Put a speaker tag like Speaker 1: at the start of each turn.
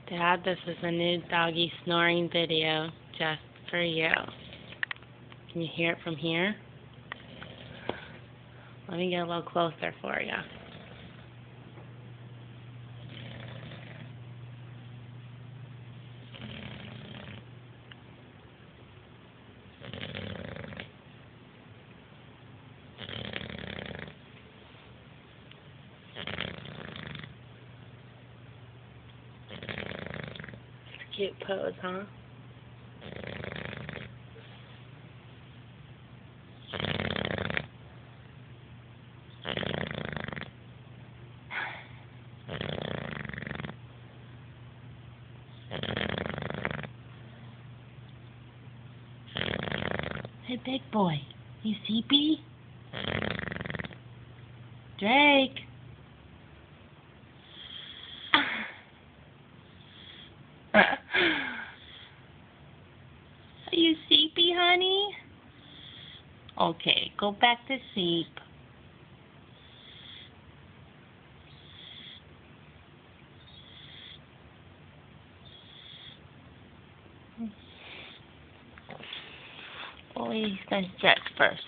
Speaker 1: Dad, this is a new doggy snoring video just for you. Can you hear it from here? Let me get a little closer for you. Cute pose, huh? Hey, big boy, you sleepy? Drake. Are you sleepy, honey? Okay, go back to sleep. Oh, he's gonna stretch first.